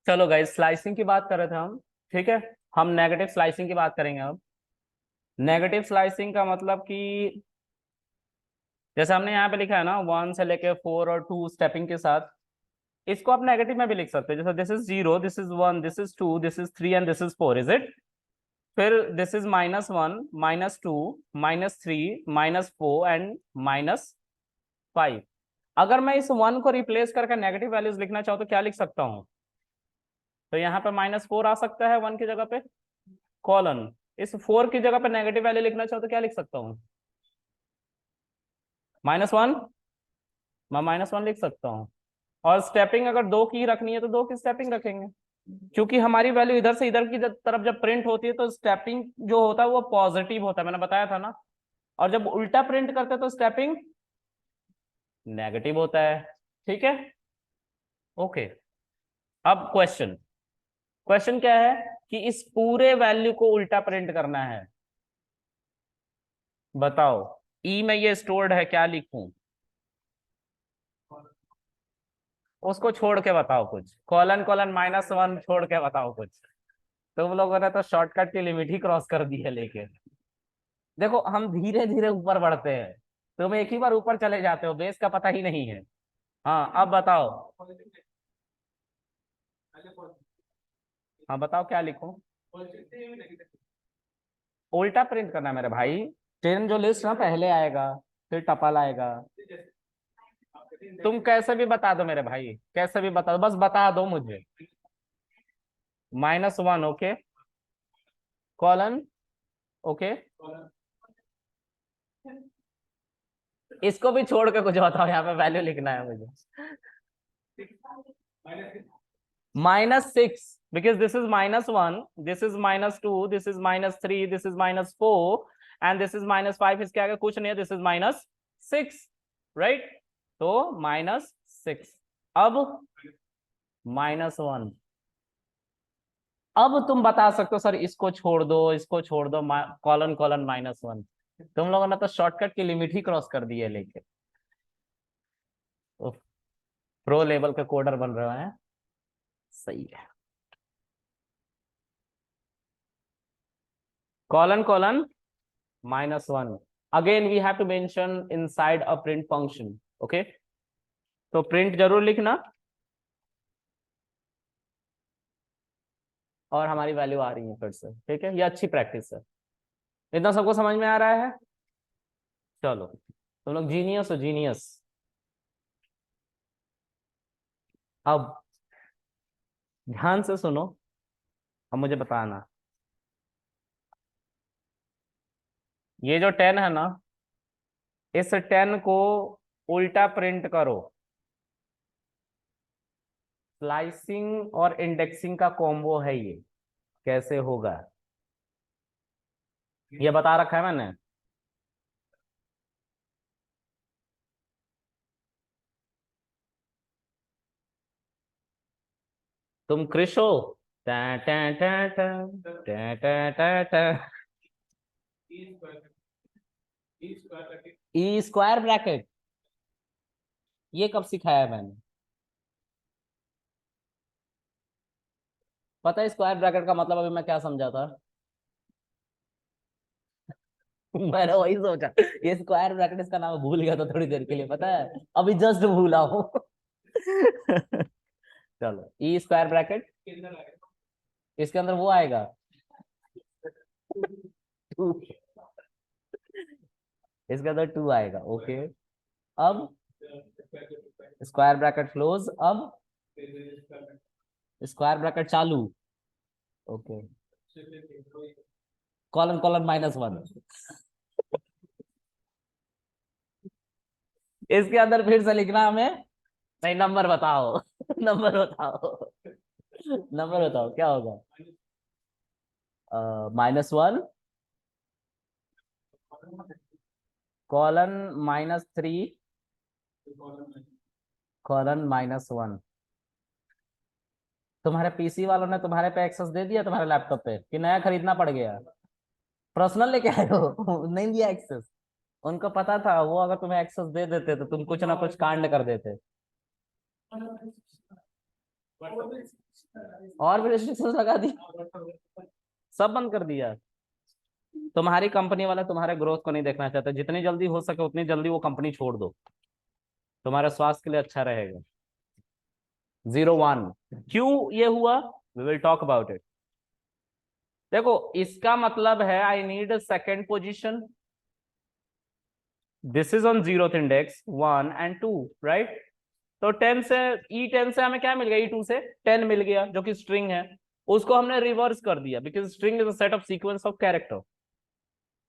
चलो guys, slicing की बात कर रहे थे हम। ठीक है, हम नेगेटिव स्लाइसिंग की बात करेंगे अब। नेगेटिव स्लाइसिंग का मतलब कि जैसे हमने यहाँ पे लिखा है ना, 1 से लेके 4 और 2 स्टेपिंग के साथ, इसको आप नेगेटिव में भी लिख सकते हो। जैसे this is 0, this is 1, this is 2, this is 3 and this is 4, is it? फिर दिस इज -1, -2, -3, -4 एंड -5। अगर मैं इस 1 को रिप्लेस करके नेगेटिव वैल्यूज लिखना चाहूँ तो क्या लिख सकता हूँ? तो यहाँ पे -4 आ सकता है 1 की जगह पे, कॉलन। इस 4 की जगह पे नेगेटिव वैल्यू लिखना चाहो तो क्या लिख सकता हूँ? -1। मैं -1 लिख सकता हूँ। और स्टेपिंग अगर 2 की रखनी है तो 2 की स्टेपिंग रखेंगे, क्योंकि हमारी वैल्यू इधर से इधर की तरफ जब प्रिंट होती है तो स्टेपिंग जो होता है वो पॉजिटिव होता है, मैंने बताया था ना। और जब उल्टा प्रिंट करते हैं तो स्टेपिंग नेगेटिव होता है। ठीक है, ओके। अब क्वेश्चन, क्वेश्चन क्या है कि इस पूरे वैल्यू को उल्टा प्रिंट करना है। बताओ, ई में ये स्टोर्ड है, क्या लिखूं? उसको छोड़ के बताओ कुछ, कॉलन कॉलन -1 छोड़ के बताओ कुछ। तुम लोगों ने तो शॉर्टकट की लिमिट ही क्रॉस कर दी है। लेकिन देखो, हम धीरे धीरे ऊपर बढ़ते हैं, तुम एक ही बार ऊपर चले जाते हो, बेस का पता ही नहीं है। हाँ, अब बताओ। हाँ बताओ, क्या लिखूं? उल्टा प्रिंट करना है मेरे भाई। 10 जो लिस्ट ना पहले आएगा, फिर टपल आएगा। तुम कैसे भी बता दो मेरे भाई, कैसे भी बता दो, बस बता दो मुझे। -1, ओके। Colon, okay. इसको भी छोड़ के कुछ बताओ, यहाँ पे वैल्यू लिखना है मुझे। -6, because this is -1, this is -2, this is -3, this is -4 and this is -5। इसके आगे कुछ नहीं है, this is -6, राइट? तो -6। अब -1। अब तुम बता सकते हो सर इसको छोड़ दो, इसको छोड़ दो, कॉलन कॉलन -1। तुम लोगों ने तो शॉर्टकट की लिमिट ही क्रॉस कर दी है। लेके प्रो लेवल के कोडर बन रहे हैं। सही है। Colon colon -1, again we have to mention inside a print function, okay. तो प्रिंट जरूर लिखना। और हमारी वैल्यू आ रही है फिर से, ठीक है, ये अच्छी प्रैक्टिस है। इतना सबको समझ में आ रहा है? चलो, तुम लोग जीनियस हो, जीनियस। अब ध्यान से सुनो, अब मुझे बताना, ये जो 10 है ना, इस 10 को उल्टा प्रिंट करो। स्लाइसिंग और इंडेक्सिंग का कॉम्बो है ये, कैसे होगा ये बता रखा है मैंने। तुम क्रिश हो? टा टा टा टा टा टा टा टा। ई स्क्वायर ब्रैकेट, ये कब सिखाया है मैंने? पता है स्क्वायर ब्रैकेट का मतलब अभी मैं क्या समझा था? मैंने वही सोचा, ये स्क्वायर ब्रैकेट, इसका नाम भूल गया था थोड़ी देर के लिए, पता है, अभी जस्ट भूला हूँ। चलो, ई स्क्वायर ब्रैकेट, इसके अंदर वो आएगा 2, इसके अंदर 2 आएगा, ओके। अब स्क्वायर ब्रैकेट क्लोज, अब स्क्वायर ब्रैकेट चालू, ओके। कॉलन कॉलन -1, इसके अंदर फिर से लिखना हमें। नहीं, नंबर बताओ। नंबर बताओ, नंबर बताओ क्या होगा? -1, कॉलन -3, कॉलन -1। तुम्हारे पीसी वालों ने तुम्हारे पे एक्सेस दे दिया तुम्हारे लैपटॉप पे, कि नया खरीदना पड़ गया? पर्सनल लेके आए हो? नहीं दिया एक्सेस? उनको पता था, वो अगर तुम्हें एक्सेस दे देते तो तुम कुछ ना कुछ कांड कर देते। और भी रिस्ट्रिक्शंस लगा दी, सब बंद कर दिया। तुम्हारी कंपनी वाला तुम्हारे ग्रोथ को नहीं देखना चाहता, जितनी जल्दी हो सके उतनी जल्दी वो कंपनी छोड़ दो, तुम्हारे स्वास्थ्य के लिए अच्छा रहेगा। 0-1 क्यों ये हुआ, we will talk about it. देखो इसका मतलब है I need second position, this is on 0th index 1 and 2, right. तो 10 से E10 से हमें क्या मिल गया, E2 से 10 मिल गया जो कि स्ट्रिंग है, उसको हमने रिवर्स कर दिया because string is a set of sequence of character.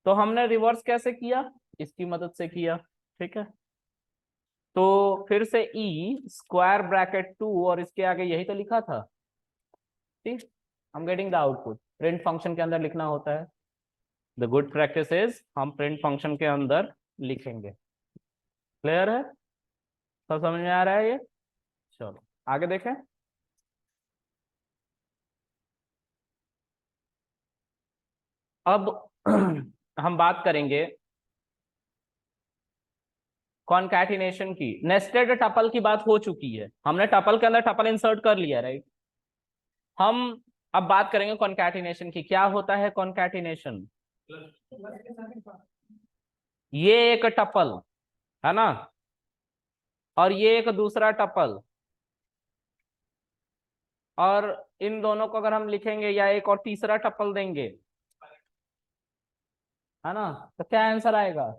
तो हमने रिवर्स कैसे किया, इसकी मदद से किया, ठीक है। तो फिर से E स्क्वायर ब्रैकेट 2 और इसके आगे यही तो लिखा था, ठीक। हम getting the output, print function के अंदर लिखना होता है। द गुड प्रैक्टिस इज हम प्रिंट फंक्शन के अंदर लिखेंगे। क्लियर है, सब समझ में आ रहा है ये। चलो आगे देखें। अब हम बात करेंगे कॉन्कैटिनेशन की। नेस्टेड टपल की बात हो चुकी है, हमने टपल के अंदर टपल इंसर्ट कर लिया, राइट। हम अब बात करेंगे कॉन्कैटिनेशन की। क्या होता है कॉन्कैटिनेशन, ये एक टपल है ना, और ये एक दूसरा टपल, और इन दोनों को अगर हम लिखेंगे या एक और तीसरा टपल देंगे, है ना, तो क्या आंसर आएगा,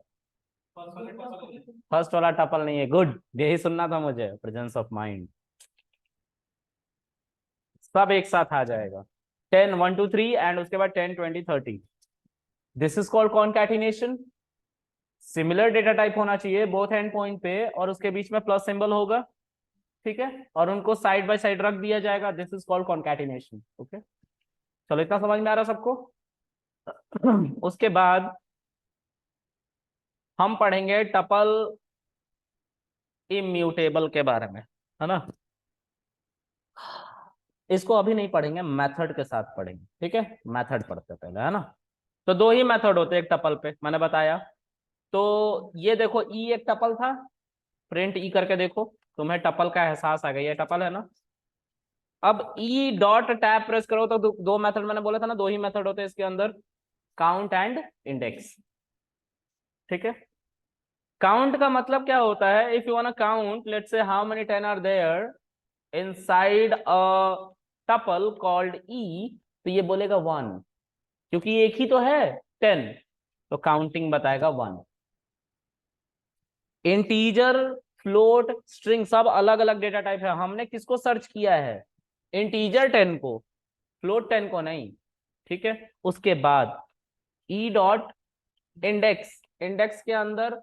फर्स्ट वाला टपल नहीं है। गुड, यही सुनना था मुझे, प्रेजेंस ऑफ माइंड। सब एक साथ आ जाएगा, 10 1 2 3 एंड उसके बाद 10 20 30। This is called concatenation. Similar data type होना चाहिए बोथ एंड पॉइंट पे, और उसके बीच में प्लस सिंबल होगा, ठीक है, और उनको साइड बाय साइड रख दिया जाएगा। This is called concatenation. Okay, चलो इतना समझ में आ रहा सबको। उसके बाद हम पढ़ेंगे टपल इम्यूटेबल के बारे में, है ना। इसको अभी नहीं पढ़ेंगे, मेथड के साथ पढ़ेंगे, ठीक है। मेथड पढ़ते पहले, है ना। तो दो ही मेथड होते हैं एक टपल पे, मैंने बताया। तो ये देखो ई एक टपल था, प्रिंट ई करके देखो, तुम्हें टपल का एहसास आ गया, ये टपल है ना। अब ई डॉट टैब प्रेस करो तो दो मेथड मैंने बोला था ना, दो ही मेथड होते हैं इसके अंदर, काउंट एंड इंडेक्स, ठीक है। काउंट का मतलब क्या होता है, if you want count let's say how many 10 are there inside a tuple called E, तो ये बोलेगा 1, क्योंकि एक ही तो है 10, तो काउंटिंग बताएगा 1। इंटीजर, फ्लोट, स्ट्रिंग सब अलग अलग डेटा टाइप है, हमने किसको सर्च किया है, इंटीजर 10 को, फ्लोट 10 को नहीं, ठीक है। उसके बाद ई डॉट इंडेक्स, इंडेक्स के अंदर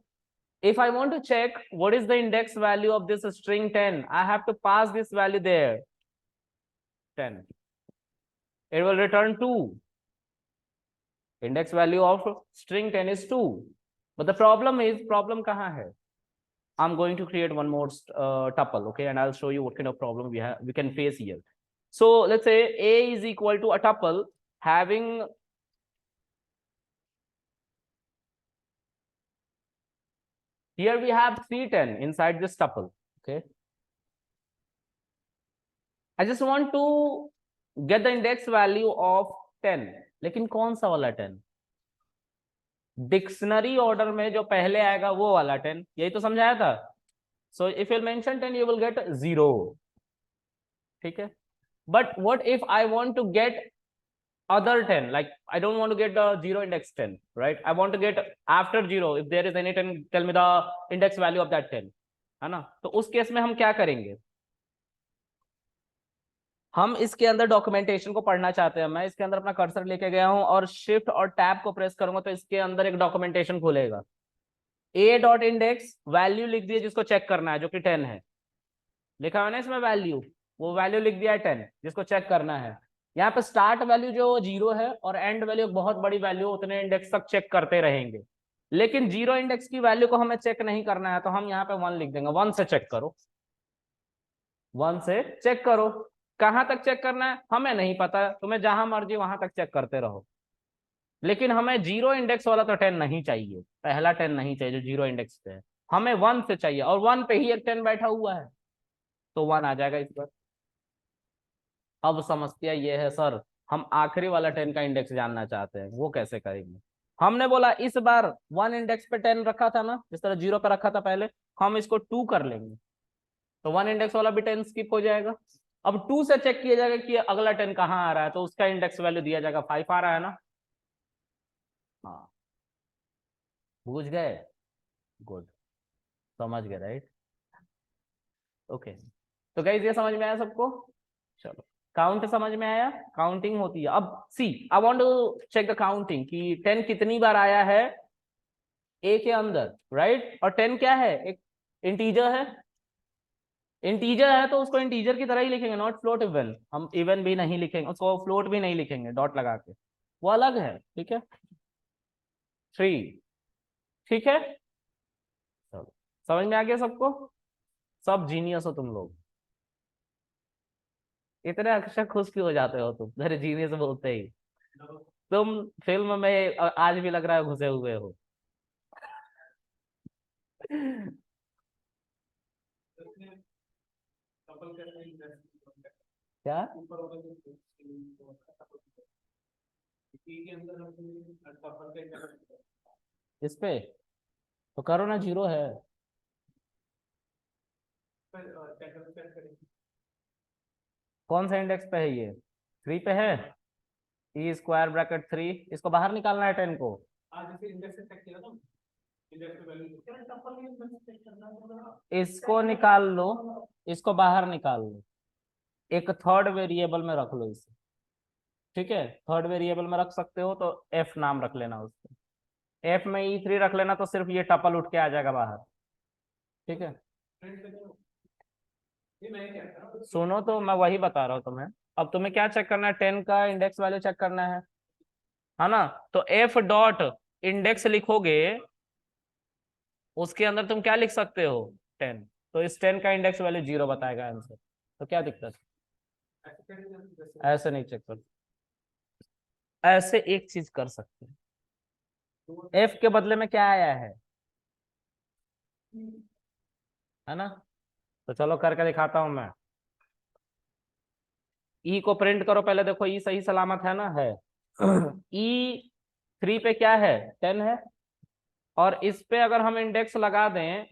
if I want to check what is the index value of this string 10, I have to pass this value there, 10, it will return 2. Index value of string 10 is 2, but the problem is, problem kahan hai, I'm going to create one more tuple, okay, and I'll show you what kind of problem we can face here. So let's say a is equal to a tuple having here we have 310 inside this tuple, okay. I just want to get the index value of 10, लेकिन कौन सा वाला 10, dictionary order में जो पहले आएगा वो वाला 10, यही तो समझाया था। So if you mention 10 you will get 0, ठीक है। But what if I want to get other 10, like I don't want to get the 0 index 10, right, I want to get after 0, if there is any 10 tell me the index value of that 10, है ना। तो उस case में हम क्या करेंगे, हम इसके अंदर डॉक्यूमेंटेशन को पढ़ना चाहते हैं। मैं इसके अंदर अपना कर्सर लेके गया हूं और शिफ्ट और टैब को प्रेस करूंगा तो इसके अंदर एक डॉक्यूमेंटेशन खुलेगा। ए डॉट इंडेक्स वैल्यू लिख दिए जिसको चेक करना है, जो कि 10 है, लिखा है ना इसमें वैल्यू, वो वैल्यू लिख दिया है 10 जिसको चेक करना है। यहाँ पे स्टार्ट वैल्यू जो 0 है और एंड वैल्यू बहुत बड़ी वैल्यू, उतने इंडेक्स तक चेक करते रहेंगे। लेकिन 0 इंडेक्स की वैल्यू को हमें चेक नहीं करना है, तो हम यहाँ पे 1 लिख देंगे, 1 से चेक करो, 1 से चेक करो। कहां तक चेक करना है हमें नहीं पता, तुम्हें जहां मर्जी वहां तक चेक करते रहो, लेकिन हमें 0 इंडेक्स वाला तो 10 नहीं चाहिए, पहला 10 नहीं चाहिए जो 0 इंडेक्स पे है, हमें 1 से चाहिए, और 1 पे ही एक 10 बैठा हुआ है, तो 1 आ जाएगा इस पर। अब समस्या ये है सर, हम आखिरी वाला 10 का इंडेक्स जानना चाहते हैं, वो कैसे करेंगे? हमने बोला इस बार 1 इंडेक्स पे 10 रखा था ना, जिस तरह 0 पे रखा था पहले, हम इसको 2 कर लेंगे, तो 1 इंडेक्स वाला भी 10 स्किप हो जाएगा। अब 2 से चेक किया जाएगा कि अगला 10 कहाँ आ रहा है, तो उसका इंडेक्स वैल्यू दिया जाएगा 5 आ रहा है ना। हाँ, बुझ गए? गुड, समझ गए राइट? ओके, तो गाइस ये समझ में आया सबको? चलो, काउंट समझ में आया, काउंटिंग होती है। अब see, I want to check the counting कि 10 कितनी बार आया है ए के अंदर, राइट? और 10 क्या है, एक इंटीजर है। इंटीजर है तो उसको इंटीजर की तरह ही लिखेंगे, नॉट फ्लोट इवन। हम इवन भी नहीं लिखेंगे उसको, फ्लोट भी नहीं लिखेंगे डॉट लगा के, वो अलग है, ठीक है? 3, ठीक है? चलो, समझ में आ गया सबको? सब जीनियस हो तुम लोग। इतने अक्षर खुश क्यों हो जाते हो तुम मेरे जीनियस बोलते ही? तुम फिल्म में आज भी लग रहा है घुसे हुए हो। क्या? इस पे तो करो ना, 0 है। कौन सा इंडेक्स पे है ये? 3 पे है। ई स्क्वायर ब्रैकेट 3, इसको बाहर निकालना है 10 को। इसको निकाल लो, इसको बाहर निकाल लो, एक थर्ड वेरिएबल में रख लो इसे, ठीक है? थर्ड वेरिएबल में रख सकते हो तो एफ नाम रख लेना उसको, एफ में E3 रख लेना, तो सिर्फ ये टपल उठ के आ जाएगा बाहर, ठीक है? सुनो तो मैं वही बता रहा हूँ तुम्हें। अब तुम्हें क्या चेक करना है, 10 का इंडेक्स वैल्यू चेक करना है ना? तो एफ डॉट इंडेक्स लिखोगे, उसके अंदर तुम क्या लिख सकते हो, 10। तो इस 10 का इंडेक्स वैल्यू 0 बताएगा आंसर, तो क्या दिक्कत है? ऐसे नहीं चेक कर, ऐसे एक चीज कर सकते हैं, एफ के बदले में क्या आया है ना? तो चलो करके दिखाता हूं मैं। ई को प्रिंट करो पहले, देखो ई सही सलामत है ना? है। ई 3 पे क्या है, 10 है। और इस पे अगर हम इंडेक्स लगा दें,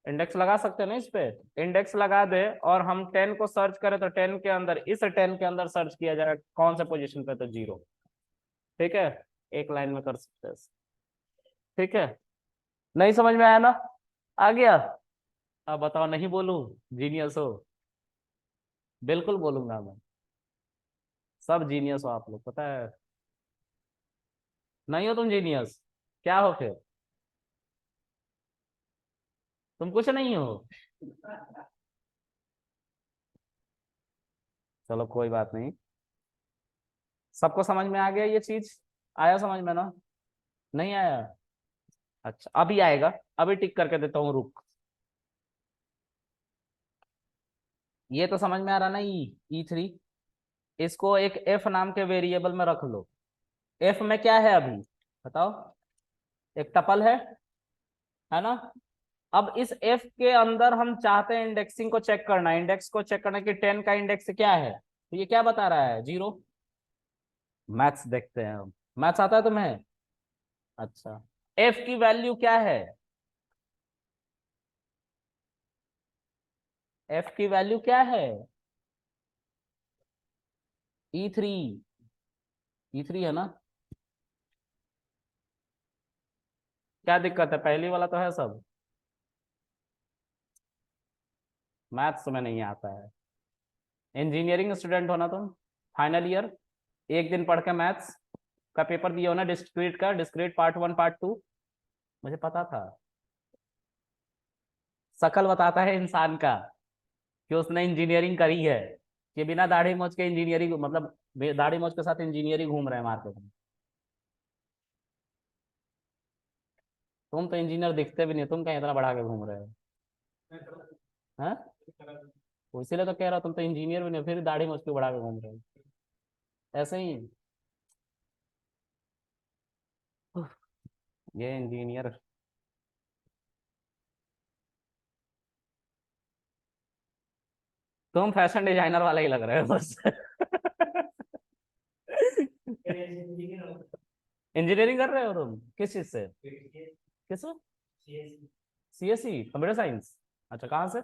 इंडेक्स लगा सकते हैं ना इस पे, इंडेक्स लगा दे और हम 10 को सर्च करें, तो 10 के अंदर, इस 10 के अंदर सर्च किया जाएगा कौन से पोजीशन पे, तो 0, ठीक है? एक लाइन में कर सकते हैं, ठीक है? नहीं समझ में आया ना? आ गया? अब बताओ, नहीं बोलूं? जीनियस हो? बिल्कुल बोलूंगा मैं, सब जीनियस हो आप लोग, पता है। नहीं हो तुम जीनियस? क्या हो फिर? तुम कुछ नहीं हो। चलो कोई बात नहीं, सबको समझ में आ गया ये चीज? आया समझ में ना? नहीं आया? अच्छा, अभी आएगा, अभी टिक करके देता हूँ, रुक। ये तो समझ में आ रहा ना, E3, इसको एक एफ नाम के वेरिएबल में रख लो। एफ में क्या है अभी, बताओ? एक टपल है ना? अब इस एफ के अंदर हम चाहते हैं इंडेक्सिंग को चेक करना, इंडेक्स को चेक करना कि 10 का इंडेक्स क्या है, तो ये क्या बता रहा है, 0। मैथ्स देखते हैं हम, मैथ्स आता है तुम्हें? अच्छा, एफ की वैल्यू क्या है, एफ की वैल्यू क्या है? E3, E3 है ना? क्या दिक्कत है, पहली वाला तो है सब। मैथ्स में नहीं आता है? इंजीनियरिंग स्टूडेंट हो ना तुम, फाइनल ईयर, एक दिन पढ़ के मैथ्स का पेपर दिया हो ना, डिस्क्रीट का, डिस्क्रीट पार्ट 1 पार्ट 2, मुझे पता था। शकल बताता है इंसान का कि उसने इंजीनियरिंग करी है, कि बिना दाढ़ी मोछ के इंजीनियरिंग, मतलब दाढ़ी मोछ के साथ इंजीनियरिंग घूम रहे हैं मार्केट में। तुम तो इंजीनियर दिखते भी नहीं, तुम कहीं इतना बढ़ा के घूम रहे हो? हैं? तो इसीलिए तो कह रहा हूँ, तुम तो इंजीनियर भी नहीं, फिर दाढ़ी मोछ क्यों बढ़ा के घूम रहे हो? ऐसे ही ये इंजीनियर। तुम फैशन डिजाइनर वाले ही लग रहे हो बस। इंजीनियरिंग कर रहे हो तुम, किस चीज से? किस? CSC, computer science. अच्छा, कहाँ से?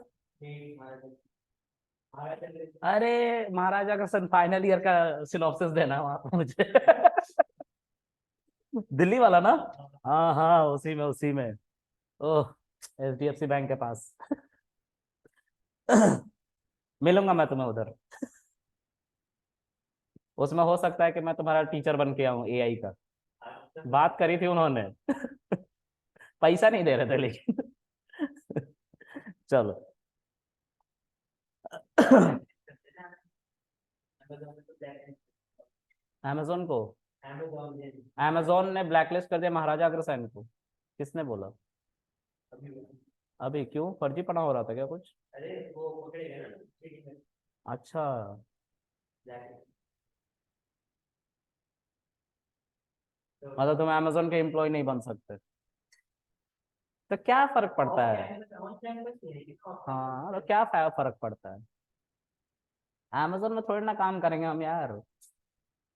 अरे महाराजा का सन फाइनल ईयर का सिनॉप्सिस देना वहां पे मुझे। दिल्ली वाला ना? हाँ हाँ, उसी में उसी में। ओह, एचडीएफसी बैंक के पास। मिलूंगा मैं तुम्हें उधर। उसमें हो सकता है कि मैं तुम्हारा टीचर बन के आऊं एआई का। बात करी थी उन्होंने। पैसा नहीं दे रहे थे लेकिन। चलो। अमेजोन को? अमेजोन ने ब्लैकलिस्ट कर दिया महाराजा अग्रसेन को? किसने बोला? अभी क्यों, फर्जी पना हो रहा था क्या कुछ? अच्छा। मतलब तुम अमेजोन के एम्प्लॉय नहीं बन सकते? तो क्या फर्क पड़ता है? हाँ, तो क्या फर्क पड़ता है? अमेजोन में थोड़ी ना काम करेंगे हम यार,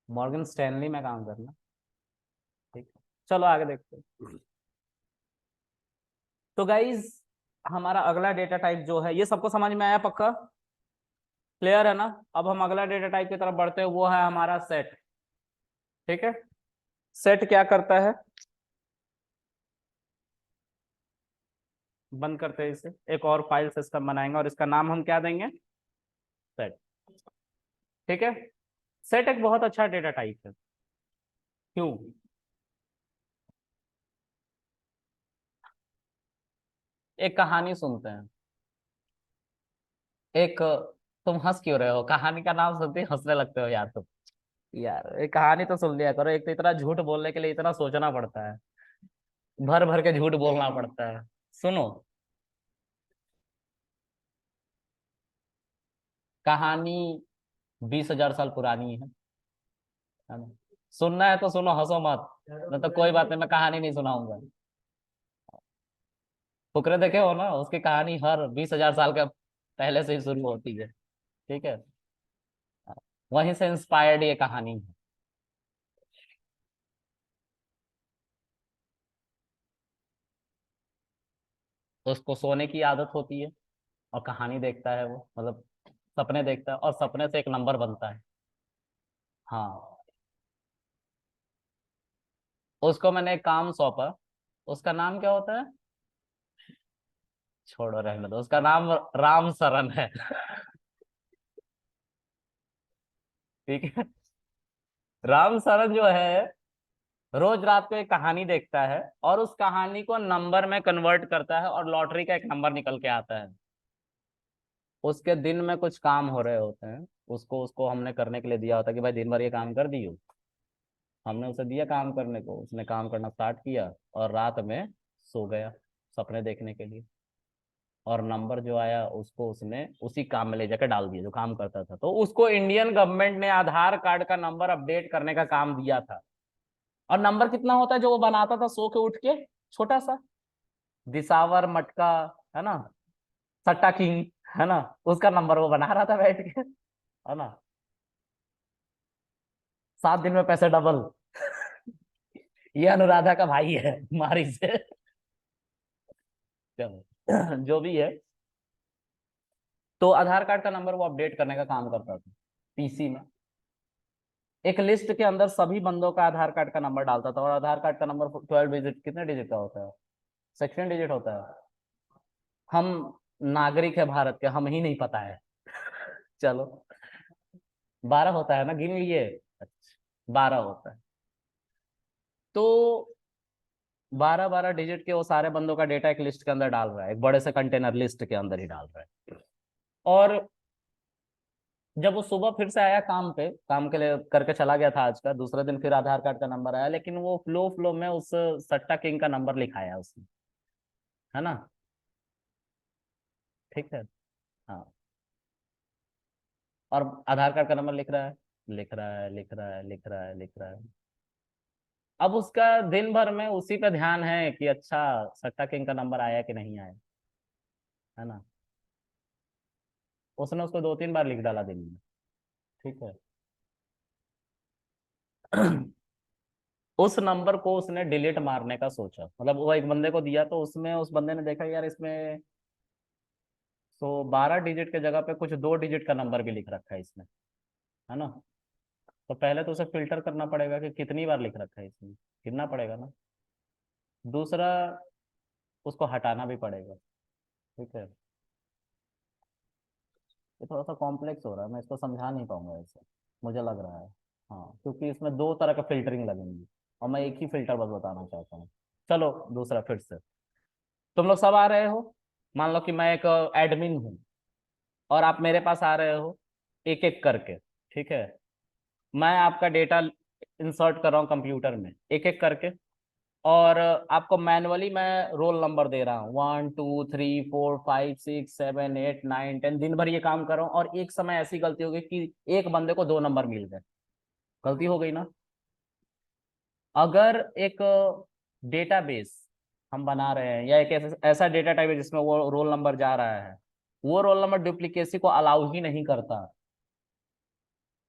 मॉर्गन स्टैनली में काम करना। ठीक है, चलो आगे देखते हैं। तो गाइज, हमारा अगला डेटा टाइप जो है, ये सबको समझ में आया पक्का? क्लियर है ना? अब हम अगला डेटा टाइप की तरफ बढ़ते हैं, वो है हमारा सेट। ठीक है, सेट क्या करता है? बंद करते हैं इसे, एक और फाइल सिस्टम बनाएंगे और इसका नाम हम क्या देंगे? सेट। ठीक है, सेट एक बहुत अच्छा डेटा टाइप है। क्यों? एक कहानी सुनते हैं। एक, तुम हंस क्यों रहे हो? कहानी का नाम सुनते ही हंसने लगते हो यार तुम। यार एक कहानी तो सुन लिया करो, एक तो इतना झूठ बोलने के लिए इतना सोचना पड़ता है, भर भर के झूठ बोलना पड़ता है। सुनो, कहानी 20,000 साल पुरानी है ना? सुनना है तो सुनो, हंसो मत। नहीं तो कोई बात नहीं, मैं कहानी नहीं सुनाऊंगा। फुकरे देखे हो ना, उसकी कहानी हर 20,000 साल का पहले से ही शुरू होती है। ठीक है, वहीं से इंस्पायर्ड ये कहानी है। तो उसको सोने की आदत होती है और कहानी देखता है वो, मतलब सपने देखता है और सपने से एक नंबर बनता है। हाँ, उसको मैंने एक काम सौंपा। उसका नाम क्या होता है? छोड़ो, रहने दो, उसका नाम राम सरन है। ठीक है, राम सरन जो है, रोज रात को एक कहानी देखता है और उस कहानी को नंबर में कन्वर्ट करता है और लॉटरी का एक नंबर निकल के आता है। उसके दिन में कुछ काम हो रहे होते हैं, उसको उसको हमने करने के लिए दिया होता है कि भाई दिन भर ये काम कर दियो। हमने उसे दिया काम करने को, उसने काम करना स्टार्ट किया और रात में सो गया सपने देखने के लिए। और नंबर जो आया उसको उसने उसी काम में ले जाकर डाल दिया जो काम करता था। तो उसको इंडियन गवर्नमेंट ने आधार कार्ड का नंबर अपडेट करने का काम दिया था। और नंबर कितना होता है जो वो बनाता था सो के उठ के? छोटा सा, दिसावर मटका, है ना, सट्टा किंग, है ना, उसका नंबर वो बना रहा था बैठ के, है ना। 7 दिन में पैसे डबल। ये अनुराधा का भाई है मारी से। चलो, जो भी है, तो आधार कार्ड का नंबर वो अपडेट करने का काम करता था पीसी में। एक लिस्ट के अंदर सभी बंदों का आधार कार्ड का नंबर डालता था और आधार कार्ड का नंबर 12 डिजिट, कितने डिजिट का होता है? 16 डिजिट होता है। हम नागरिक है भारत के, हम ही नहीं पता है। चलो, 12 होता है ना, गिन लिए? अच्छा, 12 होता है। तो 12 12 डिजिट के वो सारे बंदों का डेटा एक लिस्ट के अंदर डाल रहा है, एक बड़े से कंटेनर लिस्ट के अंदर ही डाल रहा है। और जब वो सुबह फिर से आया काम पे, काम के लिए करके चला गया था आज का, दूसरे दिन फिर आधार कार्ड का नंबर आया, लेकिन वो फ्लो फ्लो में उस सट्टा किंग का नंबर लिखाया उसने, है ना। ठीक है, हाँ। और आधार कार्ड का नंबर लिख रहा है, लिख रहा है, लिख रहा है, लिख रहा है, लिख रहा है। अब उसका दिन भर में उसी पे ध्यान है कि अच्छा सट्टा किंग का नंबर आया कि नहीं आया, है ना। उसने उसको 2-3 बार लिख डाला दिन में, ठीक है। उस नंबर को उसने डिलीट मारने का सोचा, मतलब वो एक बंदे को दिया तो उसमें उस बंदे ने देखा यार इसमें तो 12 डिजिट के जगह पे कुछ 2 डिजिट का नंबर भी लिख रखा है इसमें, है ना। तो पहले तो उसे फिल्टर करना पड़ेगा कि कितनी बार लिख रखा है इसमें, गिनना पड़ेगा ना। दूसरा, उसको हटाना भी पड़ेगा, ठीक है। ये थोड़ा सा कॉम्प्लेक्स हो रहा है, मैं इसको समझा नहीं पाऊंगा ऐसे, मुझे लग रहा है। हाँ, क्योंकि इसमें 2 तरह का फिल्टरिंग लगेंगी और मैं एक ही फिल्टर बस बताना चाहता हूँ। चलो दूसरा फिर से, तुम लोग सब आ रहे हो। मान लो कि मैं एक एडमिन हूँ और आप मेरे पास आ रहे हो एक एक करके, ठीक है। मैं आपका डेटा इंसर्ट कर रहा हूँ कंप्यूटर में एक एक करके, और आपको मैनुअली मैं रोल नंबर दे रहा हूँ 1 2 3 4 5 6 7 8 9 10, दिन भर ये काम कर रहा हूँ, और एक समय ऐसी गलती हो गई कि एक बंदे को 2 नंबर मिल गए, गलती हो गई ना। अगर एक डेटाबेस हम बना रहे हैं या एक ऐसा ऐसा डेटा टाइप है जिसमें वो रोल नंबर जा रहा है, वो रोल नंबर डुप्लीकेसी को अलाउ ही नहीं करता,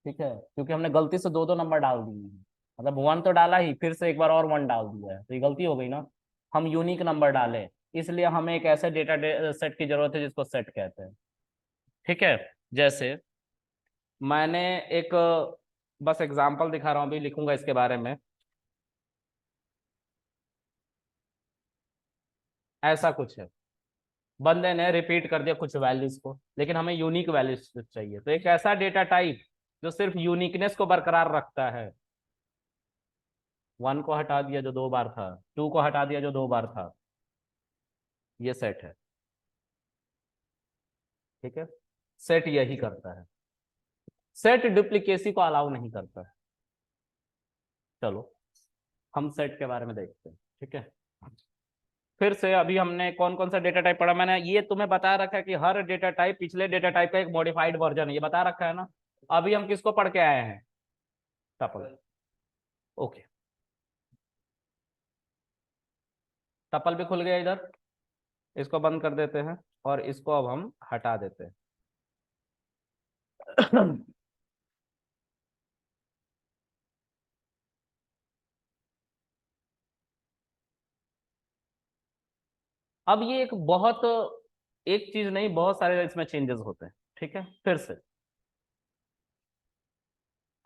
ठीक है, क्योंकि हमने गलती से 2-2 नंबर डाल दिए हैं। मतलब 1 तो डाला ही, फिर से एक बार और 1 डाल दिया है, तो ये गलती हो गई ना। हम यूनिक नंबर डाले, इसलिए हमें एक ऐसे डेटा सेट की जरूरत है जिसको सेट कहते हैं, ठीक है। जैसे मैंने एक बस एग्जांपल दिखा रहा हूँ, अभी लिखूंगा इसके बारे में। ऐसा कुछ है, बंदे ने रिपीट कर दिया कुछ वैल्यूज को, लेकिन हमें यूनिक वैल्यूज चाहिए, तो एक ऐसा डेटा टाइप जो सिर्फ यूनिकनेस को बरकरार रखता है। 1 को हटा दिया जो 2 बार था, 2 को हटा दिया जो 2 बार था, ये सेट है, ठीक है। सेट यही करता है, सेट डुप्लीकेसी को अलाउ नहीं करता है। चलो हम सेट के बारे में देखते हैं, ठीक है। फिर से अभी हमने कौन कौन सा डेटा टाइप पढ़ा, मैंने ये तुम्हें बता रखा है कि हर डेटा टाइप पिछले डेटा टाइप का एक मॉडिफाइड वर्जन है, ये बता रखा है ना। अभी हम किसको पढ़ के आए हैं, टपल, ओके। टपल भी खुल गया इधर, इसको बंद कर देते हैं और इसको अब हम हटा देते हैं। अब ये एक बहुत, एक चीज नहीं, बहुत सारे इसमें चेंजेस होते हैं, ठीक है। फिर से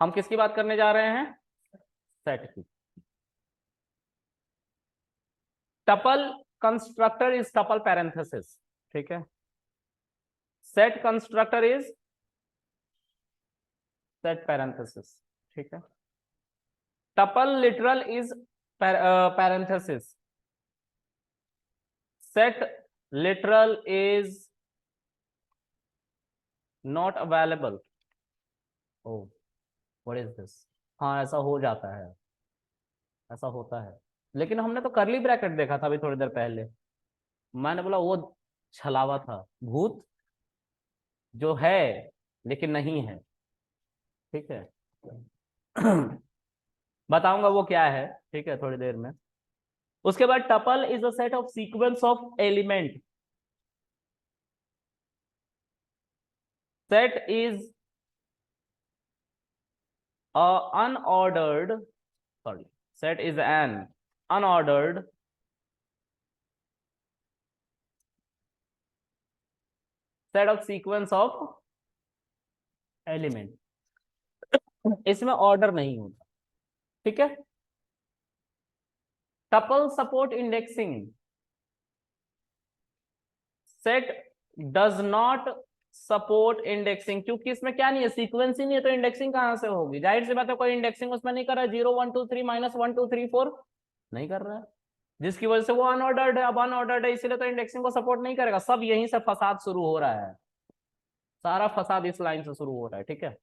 हम किसकी बात करने जा रहे हैं, सेट की। Tuple constructor is tuple parenthesis, ठीक है। Set constructor is set parenthesis, ठीक है। Tuple literal is parenthesis, set literal is not available. Oh, what is this. हाँ ऐसा हो जाता है, ऐसा होता है, लेकिन हमने तो करली ब्रैकेट देखा था अभी थोड़ी देर पहले। मैंने बोला वो छलावा था, भूत जो है लेकिन नहीं है, ठीक है। बताऊंगा वो क्या है, ठीक है, थोड़ी देर में। उसके बाद tuple is a set of sequence of element, set is unordered, sorry, set is an unordered set of sequence of element, इसमें ऑर्डर नहीं होता, ठीक है। Tuple support indexing, set does not support indexing, क्योंकि इसमें क्या नहीं है, सीक्वेंस ही नहीं है, तो इंडेक्सिंग कहां से होगी, जाहिर सी बात है कोई इंडेक्सिंग उसमें नहीं कर रहा है, 0 1 2 3 -1 2 3 4 नहीं कर रहा है, जिसकी वजह से वो अनऑर्डर्ड है। अब अनऑर्डर्ड है इसीलिए तो इंडेक्सिंग को सपोर्ट नहीं करेगा, सब यहीं से फसाद शुरू हो रहा है, सारा फसाद इस लाइन से शुरू हो रहा है, ठीक है।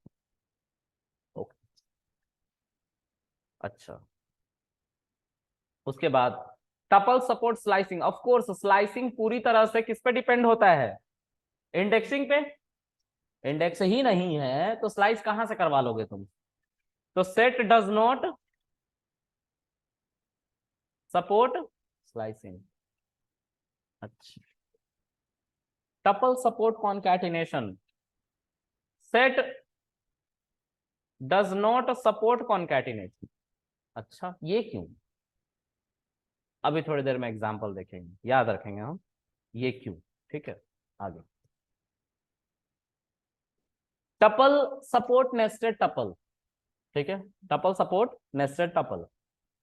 ओके, अच्छा। उसके बाद tuple support slicing, of course slicing पूरी तरह से किस पे डिपेंड होता है, इंडेक्सिंग पे। इंडेक्स ही नहीं है तो स्लाइस कहां से करवा लोगे तुम, तो set does not support slicing, अच्छा। Tuple support concatenation, set does not support concatenation. अच्छा, ये क्यों? अभी थोड़ी देर में एग्जांपल देखेंगे, याद रखेंगे हम ये क्यों। ठीक है, आगे। Tuple support nested tuple. ठीक है, टपल सपोर्ट नेस्टेड टपल।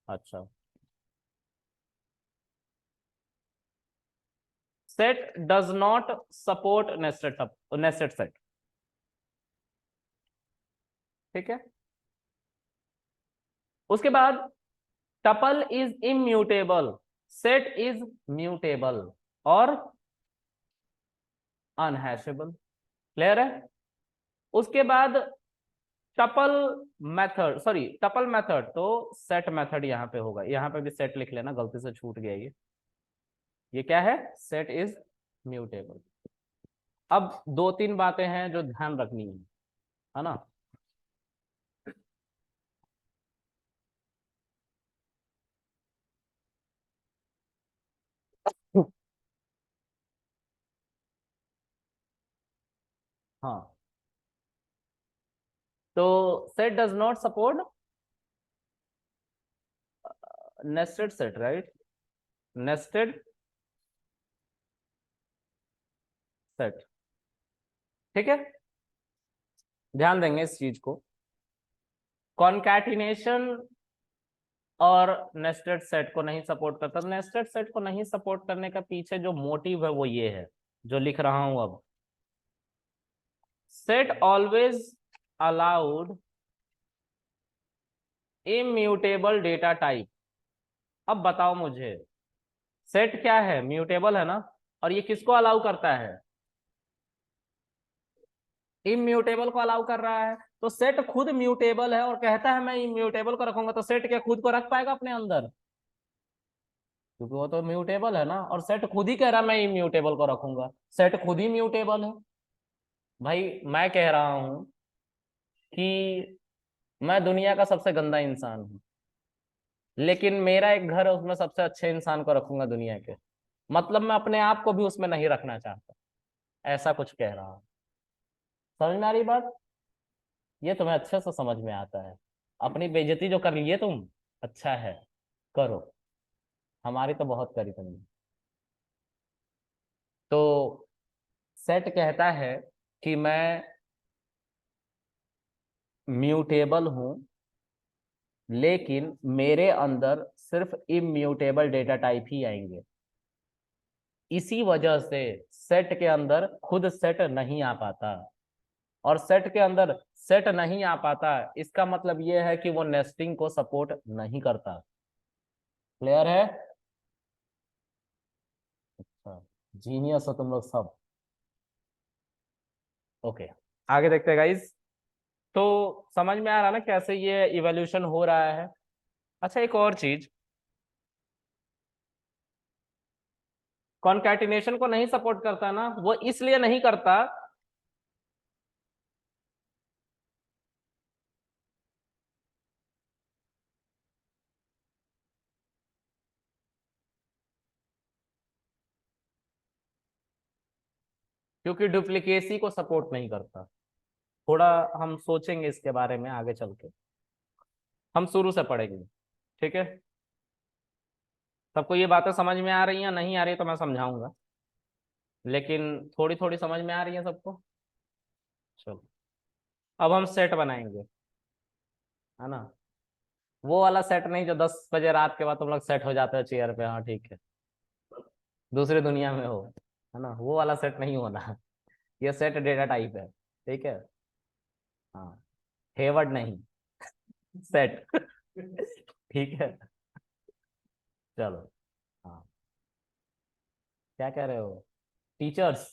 अच्छा, set does not support nested set. ठीक है, उसके बाद tuple is immutable, set is mutable और अनहैशेबल। क्लियर है? उसके बाद tuple method, sorry tuple method, तो सेट मेथड यहां पे होगा, यहां पे भी सेट लिख लेना, गलती से छूट गया ये क्या है? Set is mutable. अब दो तीन बातें हैं जो ध्यान रखनी है ना। हाँ, तो set does not support nested set, right? Nested set. ठीक है, ध्यान देंगे इस चीज को। कॉन्कैटिनेशन और नेस्टेड सेट को नहीं सपोर्ट करता। नेस्टेड सेट को नहीं सपोर्ट करने का पीछे जो मोटिव है वो ये है, जो लिख रहा हूं अब। Set always allowed immutable data type. अब बताओ मुझे, सेट क्या है? म्यूटेबल है ना, और ये किसको अलाउ करता है? इम्यूटेबल को अलाउ कर रहा है। तो सेट खुद म्यूटेबल है और कहता है मैं इम्यूटेबल को रखूंगा, तो सेट क्या खुद को रख पाएगा अपने अंदर? क्योंकि वो तो म्यूटेबल है ना, और सेट खुद ही कह रहा है मैं इम्यूटेबल को रखूंगा। सेट खुद ही म्यूटेबल है। भाई मैं कह रहा हूं कि मैं दुनिया का सबसे गंदा इंसान हूं, लेकिन मेरा एक घर है, उसमें सबसे अच्छे इंसान को रखूंगा दुनिया के। मतलब मैं अपने आप को भी उसमें नहीं रखना चाहता, ऐसा कुछ कह रहा हूं। समझ में आ रही बात? ये तुम्हें अच्छे से समझ में आता है। अपनी बेइज्जती जो कर ली है तुम, अच्छा है, करो। हमारी तो बहुत करी तुमने। तो सेट कहता है कि मैं म्यूटेबल हूं, लेकिन मेरे अंदर सिर्फ इम्यूटेबल डेटा टाइप ही आएंगे। इसी वजह से सेट के अंदर खुद सेट नहीं आ पाता, और सेट के अंदर सेट नहीं आ पाता, इसका मतलब यह है कि वो नेस्टिंग को सपोर्ट नहीं करता। क्लियर है? अच्छा, जीनियस हो तुम लोग सब। ओके, आगे देखते हैं गाइस। तो समझ में आ रहा ना कैसे ये इवोल्यूशन हो रहा है। अच्छा, एक और चीज, कॉन्कैटिनेशन को नहीं सपोर्ट करता ना, वो इसलिए नहीं करता क्योंकि डुप्लीकेसी को सपोर्ट नहीं करता। थोड़ा हम सोचेंगे इसके बारे में आगे चल के, हम शुरू से पढ़ेंगे। ठीक है, सबको ये बातें समझ में आ रही हैं? नहीं आ रही तो मैं समझाऊंगा, लेकिन थोड़ी थोड़ी समझ में आ रही है सबको। चलो, अब हम सेट बनाएंगे, है ना। वो वाला सेट नहीं जो 10 बजे रात के बाद तुम लोग सेट हो जाते हो चेयर पे, हाँ ठीक है, दूसरी दुनिया में हो, है ना, वो वाला सेट नहीं होना। ये सेट डेटा टाइप है। ठीक है, हाँ, हेवर्ड नहीं, सेट। ठीक है, चलो। हाँ, क्या कह रहे हो टीचर्स?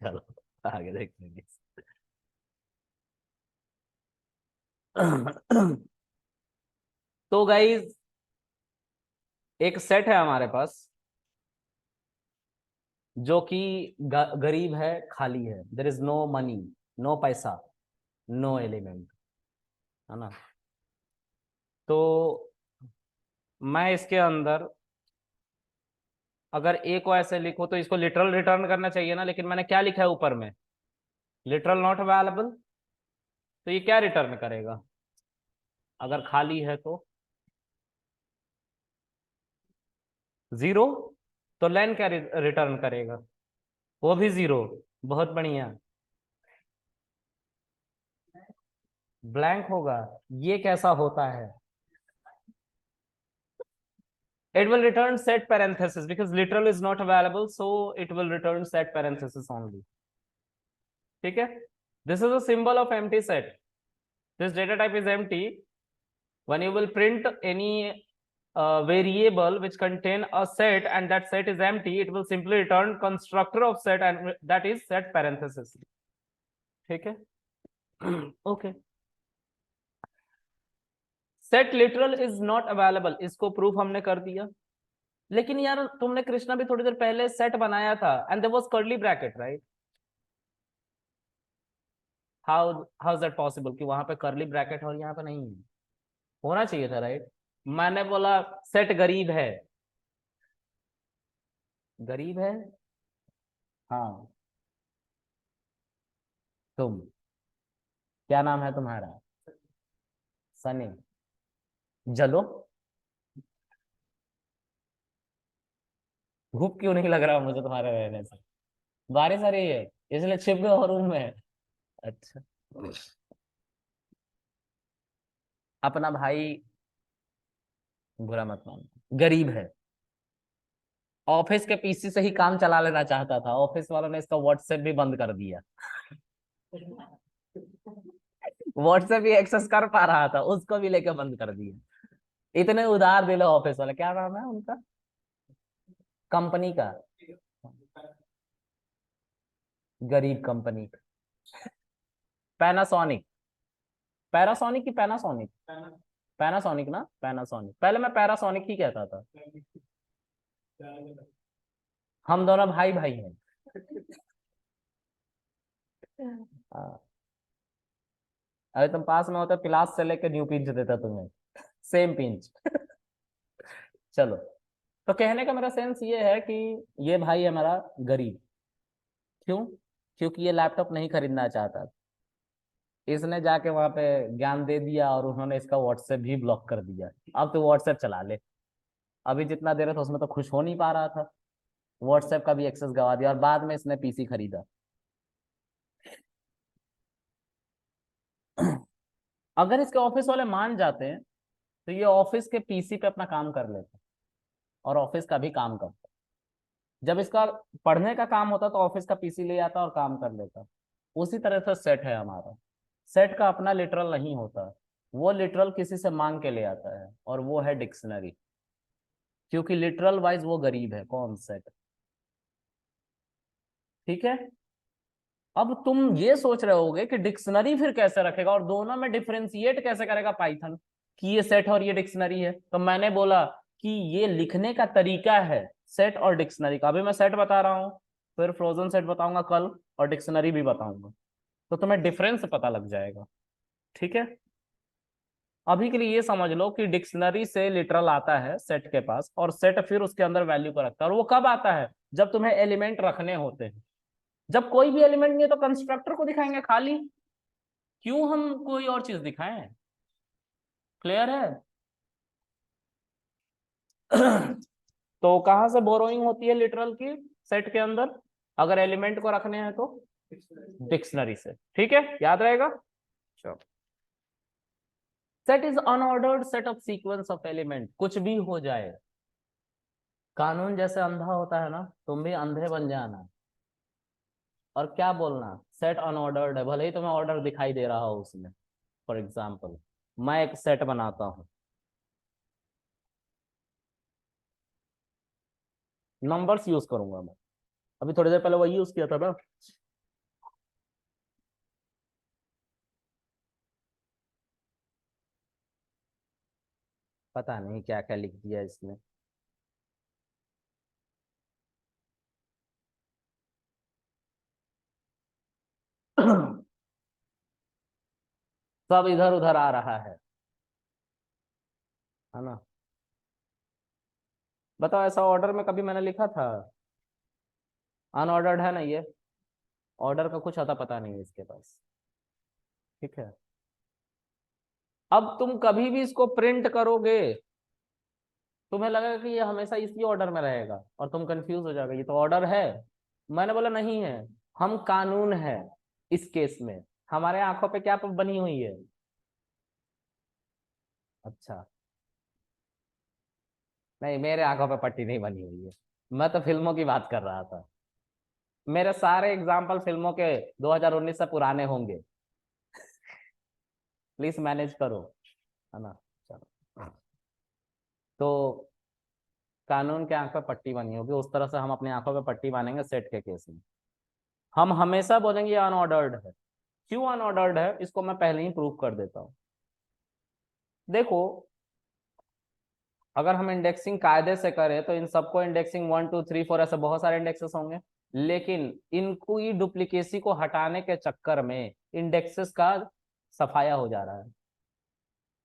चलो, आगे देखेंगे। तो गाइज, एक सेट है हमारे पास जो कि गरीब है, खाली है, there is no money, no पैसा, नो एलिमेंट, है ना। तो मैं इसके अंदर अगर ए को ऐसे लिखूं तो इसको लिटरल रिटर्न करना चाहिए ना, लेकिन मैंने क्या लिखा है ऊपर में? लिटरल नॉट अवेलेबल, तो ये क्या रिटर्न करेगा अगर खाली है तो? जीरो। तो लेन क्या रिटर्न करेगा? वो भी जीरो। बहुत बढ़िया। ब्लैंक होगा। ये कैसा होता है? it will return set parenthesis because literal is not available, so it will return set parenthesis only. ठीक है, this is a symbol of empty set. This data type is empty. When you will print any variable which contain a set and that set is empty, it will simply return constructor of set and that is set parenthesis. ठीक है, okay. set literal is not available, इसको proof हमने कर दिया। लेकिन यार तुमने कृष्णा भी थोड़ी देर पहले सेट बनाया था and there was curly bracket, right? How is that possible कि वहां पे कर्ली ब्रैकेट और यहाँ पे नहीं है? होना चाहिए था, राइट? मैंने बोला सेट गरीब है। गरीब है। हाँ। तुम, क्या नाम है तुम्हारा? सनी। जलो। धूप क्यों नहीं लग रहा मुझे तुम्हारे रहने से? बारिश आ रही है इसलिए छिप गए हो रूम में? अच्छा। अपना भाई बुरा मत मानो, गरीब है। ऑफिस के पीसी से ही काम चला लेना चाहता था, ऑफिस वालों ने इसका व्हाट्सएप भी बंद कर दिया। व्हाट्सएप भी एक्सेस कर पा रहा था, उसको भी लेके बंद कर दिया। इतने उधार दिले ऑफिस वाले, क्या नाम है उनका, कंपनी का? गरीब कंपनी। पैनासोनिक। पैरासोनिक की पैनासोनिक? पैनासोनिक ना, पैनासोनिक। पहले मैं पैरासोनिक ही कहता था। हम दोनों भाई भाई हैं। हाँ। अरे तुम पास में होते क्लास से लेकर न्यू पिंच देता तुम्हें, सेम पिंच। चलो, तो कहने का मेरा सेंस ये है कि ये भाई है मेरा गरीब। क्यों? क्योंकि ये लैपटॉप नहीं खरीदना चाहता। इसने जाके वहां पे ज्ञान दे दिया और उन्होंने इसका व्हाट्सएप भी ब्लॉक कर दिया। अब तो व्हाट्सएप चला ले। अभी जितना दे रहा था उसमें तो खुश हो नहीं पा रहा था, व्हाट्सएप का भी एक्सेस गवा दिया और बाद में इसने पीसी खरीदा। अगर इसके ऑफिस वाले मान जाते हैं तो ये ऑफिस के पीसी पे अपना काम कर लेते और ऑफिस का भी काम करता। जब इसका पढ़ने का काम होता तो ऑफिस का पीसी ले आता और काम कर लेता। उसी तरह से सेट है हमारा। सेट का अपना लिटरल नहीं होता, वो लिटरल किसी से मांग के ले आता है और वो है डिक्शनरी। क्योंकि लिटरल वाइज वो गरीब है, कौन? सेट। ठीक है। अब तुम ये सोच रहे होगे कि डिक्शनरी फिर कैसे रखेगा और दोनों में डिफरेंशिएट कैसे करेगा पाइथन कि ये सेट और ये डिक्शनरी है? तो मैंने बोला कि ये लिखने का तरीका है सेट और डिक्शनरी का। अभी मैं सेट बता रहा हूँ, फिर फ्रोजन सेट बताऊंगा कल, और डिक्शनरी भी बताऊंगा, तो तुम्हें डिफरेंस पता लग जाएगा। ठीक है। अभी के लिए ये समझ लो कि डिक्शनरी से लिटरल आता है सेट के पास, और सेट फिर उसके अंदर वैल्यू को रखता है। और वो कब आता है? जब तुम्हें एलिमेंट रखने होते हैं। जब कोई भी एलिमेंट नहीं है तो कंस्ट्रक्टर को दिखाएंगे खाली, क्यों हम कोई और चीज दिखाएं? क्लियर है? तो कहां से बोरोइंग होती है लिटरल की सेट के अंदर, अगर एलिमेंट को रखने हैं तो? डिक्शनरी से। ठीक है, याद रहेगा। चलो, set is unordered set of sequence of element. कुछ भी हो जाए, कानून जैसे अंधा होता है ना, तुम भी अंधे बन जाना और क्या बोलना, सेट अनऑर्डर्ड है, भले ही तुम्हें ऑर्डर दिखाई दे रहा हो उसमें। फॉर एग्जाम्पल, मैं एक सेट बनाता हूँ, नंबर्स यूज करूंगा मैं। अभी थोड़ी देर पहले वही यूज किया था ना। पता नहीं क्या क्या लिख दिया इसने। सब इधर उधर आ रहा है ना? बताओ, ऐसा ऑर्डर में कभी मैंने लिखा था? अनऑर्डर्ड है ना ये, ऑर्डर का कुछ अता पता नहीं है इसके पास। ठीक है, अब तुम कभी भी इसको प्रिंट करोगे तुम्हें लगेगा कि ये हमेशा इसी ऑर्डर में रहेगा और तुम कंफ्यूज हो जाओगे, ये तो ऑर्डर है। मैंने बोला नहीं है, हम कानून है इस केस में। हमारे आंखों पे क्या बनी हुई है? अच्छा, नहीं मेरे आंखों पे पट्टी नहीं बनी हुई है, मैं तो फिल्मों की बात कर रहा था। मेरे सारे एग्जाम्पल फिल्मों के 2019 से पुराने होंगे, प्लीज मैनेज करो, है ना। चलो, तो कानून के आंख पे पट्टी बनी होगी उस तरह से हम अपनी आंखों पे पट्टी बांधेंगे सेट के केस में। हम हमेशा बोलेंगे ये अनऑर्डर्ड है। क्यों अनऑर्डर्ड है इसको मैं पहले ही प्रूव कर देता हूँ। देखो, अगर हम इंडेक्सिंग कायदे से करें तो इन सबको इंडेक्सिंग 1 2 3 4 ऐसे बहुत सारे इंडेक्सेस होंगे, लेकिन इनको ही डुप्लीकेसी को हटाने के चक्कर में इंडेक्सेस का सफाया हो जा रहा है।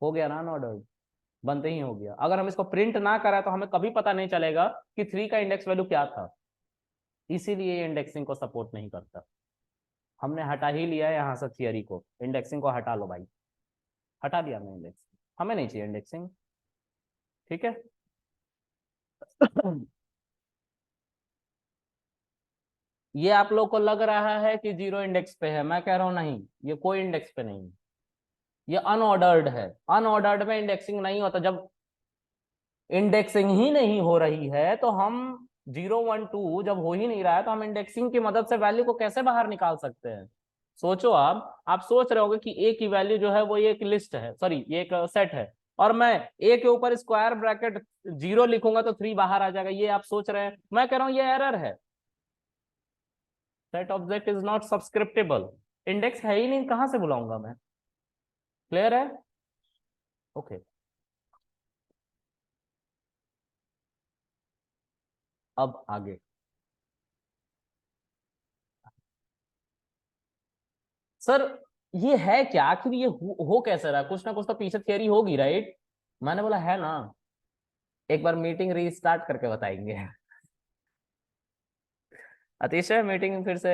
हो गया ना अनऑर्डर्ड, बनते ही हो गया। अगर हम इसको प्रिंट ना करा तो हमें कभी पता नहीं चलेगा कि 3 का इंडेक्स वैल्यू क्या था। इसीलिए ये इंडेक्सिंग को सपोर्ट नहीं करता। हमने हटा ही लिया है यहाँ से थियरी को, इंडेक्सिंग को हटा लो भाई। हटा दिया हमने इंडेक्सिंग, हमें नहीं चाहिए इंडेक्सिंग। ठीक है। ये आप लोग को लग रहा है कि 0 इंडेक्स पे है, मैं कह रहा हूं नहीं, ये कोई इंडेक्स पे नहीं, ये अनऑर्डर्ड है। अनऑर्डर्ड में इंडेक्सिंग नहीं होता। जब इंडेक्सिंग ही नहीं हो रही है तो हम 0 1 2 जब हो ही नहीं रहा है तो हम इंडेक्सिंग की मदद से वैल्यू को कैसे बाहर निकाल सकते हैं? सोचो, आप सोच रहे होगे कि ए की वैल्यू जो है वो एक लिस्ट है, सॉरी ये एक सेट है, और मैं ए के ऊपर स्क्वायर ब्रैकेट 0 लिखूंगा तो 3 बाहर आ जाएगा, ये आप सोच रहे हैं। मैं कह रहा हूं ये एरर है। Set object is not subscriptable. Index है ही नहीं, कहां से बुलाऊंगा मैं? क्लियर है? ओके, अब आगे। सर ये है क्या आखिर, ये हो कैसे रहा? कुछ ना कुछ तो पीछे थियरी होगी, राइट? मैंने बोला है ना। एक बार मीटिंग रीस्टार्ट करके बताएंगे। अतिशय मीटिंग फिर से